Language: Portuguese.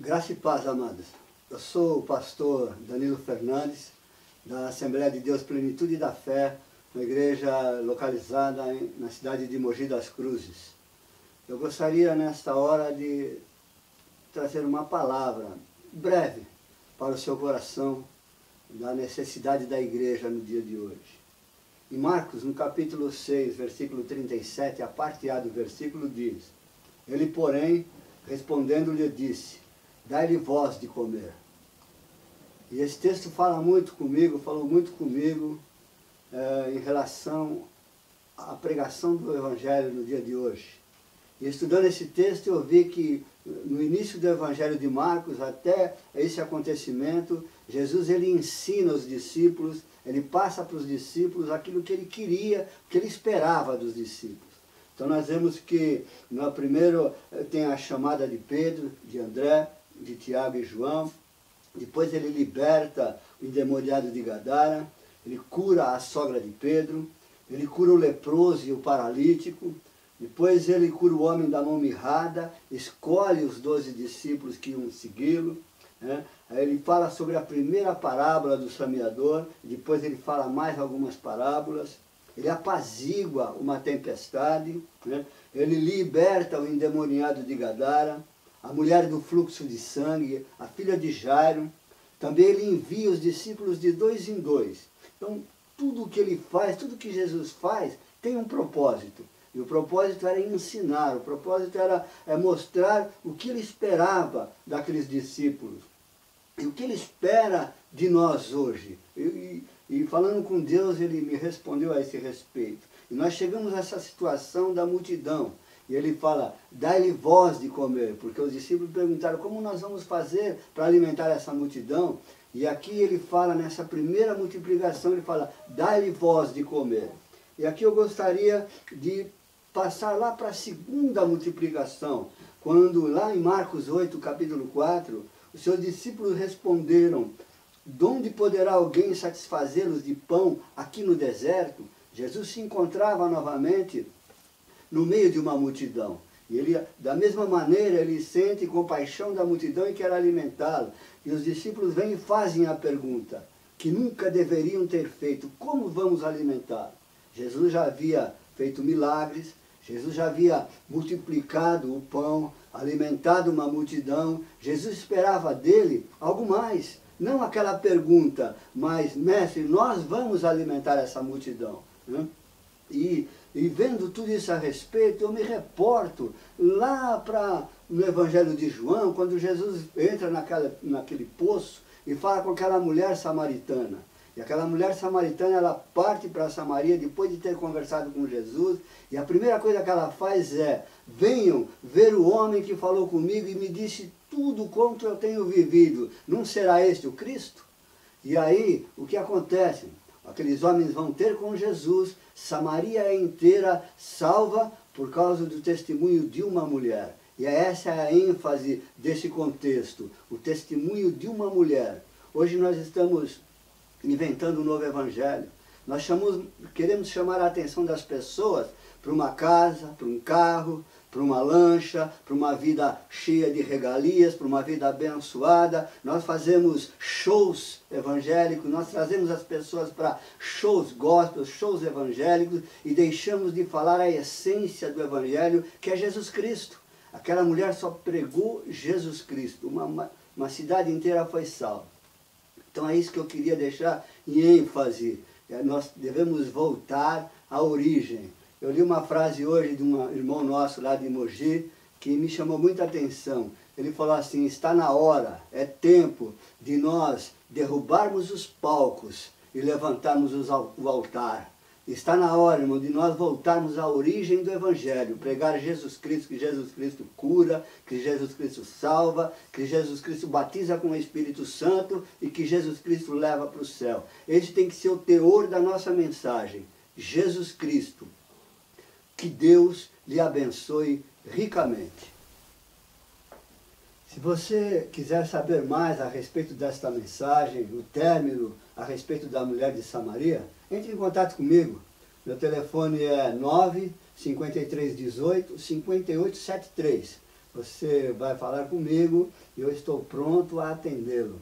Graça e paz, amados. Eu sou o pastor Danilo Fernandes, da Assembleia de Deus Plenitude da Fé, uma igreja localizada na cidade de Mogi das Cruzes. Eu gostaria nesta hora de trazer uma palavra breve para o seu coração da necessidade da igreja no dia de hoje. Em Marcos, no capítulo 6, versículo 37, a parte A do versículo diz: Ele, porém, respondendo, lhe disse: dai-lhe vós de comer. E esse texto falou muito comigo em relação à pregação do Evangelho no dia de hoje. E estudando esse texto eu vi que no início do Evangelho de Marcos, até esse acontecimento, Jesus ele ensina os discípulos, ele passa para os discípulos aquilo que ele queria, que ele esperava dos discípulos. Então nós vemos que no primeiro tem a chamada de Pedro, de André, de Tiago e João. Depois ele liberta o endemoniado de Gadara, ele cura a sogra de Pedro, ele cura o leproso e o paralítico. Depois ele cura o homem da mão mirrada, escolhe os 12 discípulos que iam segui-lo. Né? Aí ele fala sobre a primeira parábola do semeador, depois ele fala mais algumas parábolas. Ele apazigua uma tempestade, né? Ele liberta o endemoniado de Gadara, a mulher do fluxo de sangue, a filha de Jairo. Também ele envia os discípulos de 2 em 2. Então, tudo o que ele faz, tudo que Jesus faz, tem um propósito. E o propósito era ensinar, o propósito era mostrar o que ele esperava daqueles discípulos. E o que ele espera de nós hoje. E falando com Deus, ele me respondeu a esse respeito. E nós chegamos a essa situação da multidão. E ele fala, dai-lhe vós de comer. Porque os discípulos perguntaram, como nós vamos fazer para alimentar essa multidão? E aqui ele fala, nessa primeira multiplicação, ele fala, dai-lhe vós de comer. E aqui eu gostaria de passar lá para a segunda multiplicação. Quando lá em Marcos 8, capítulo 4, os seus discípulos responderam, de onde poderá alguém satisfazê-los de pão aqui no deserto? Jesus se encontrava novamente no meio de uma multidão. E ele, da mesma maneira, ele sente compaixão da multidão e quer alimentá-lo. E os discípulos vêm e fazem a pergunta, que nunca deveriam ter feito, como vamos alimentar? Jesus já havia feito milagres, Jesus já havia multiplicado o pão, alimentado uma multidão. Jesus esperava dele algo mais. Não aquela pergunta, mas, mestre, nós vamos alimentar essa multidão. Né? E vendo tudo isso a respeito, eu me reporto lá no Evangelho de João, quando Jesus entra naquele poço e fala com aquela mulher samaritana. E aquela mulher samaritana, ela parte para Samaria depois de ter conversado com Jesus, e a primeira coisa que ela faz é, venham ver o homem que falou comigo e me disse tudo quanto eu tenho vivido. Não será este o Cristo? E aí, o que acontece? Aqueles homens vão ter com Jesus, Samaria é inteira salva por causa do testemunho de uma mulher. E essa é a ênfase desse contexto, o testemunho de uma mulher. Hoje nós estamos inventando um novo evangelho. Nós queremos chamar a atenção das pessoas para uma casa, para um carro, para uma lancha, para uma vida cheia de regalias, para uma vida abençoada. Nós fazemos shows evangélicos, nós trazemos as pessoas para shows gospels, shows evangélicos, e deixamos de falar a essência do evangelho, que é Jesus Cristo. Aquela mulher só pregou Jesus Cristo, uma cidade inteira foi salva. Então é isso que eu queria deixar em ênfase. Nós devemos voltar à origem. Eu li uma frase hoje de um irmão nosso lá de Mogi, que me chamou muita atenção. Ele falou assim, está na hora, é tempo de nós derrubarmos os palcos e levantarmos o altar. Está na hora, irmão, de nós voltarmos à origem do Evangelho, pregar Jesus Cristo, que Jesus Cristo cura, que Jesus Cristo salva, que Jesus Cristo batiza com o Espírito Santo e que Jesus Cristo leva para o céu. Esse tem que ser o teor da nossa mensagem. Jesus Cristo. Que Deus lhe abençoe ricamente. Se você quiser saber mais a respeito desta mensagem, o término a respeito da mulher de Samaria, entre em contato comigo. Meu telefone é 95318 5873. Você vai falar comigo e eu estou pronto a atendê-lo.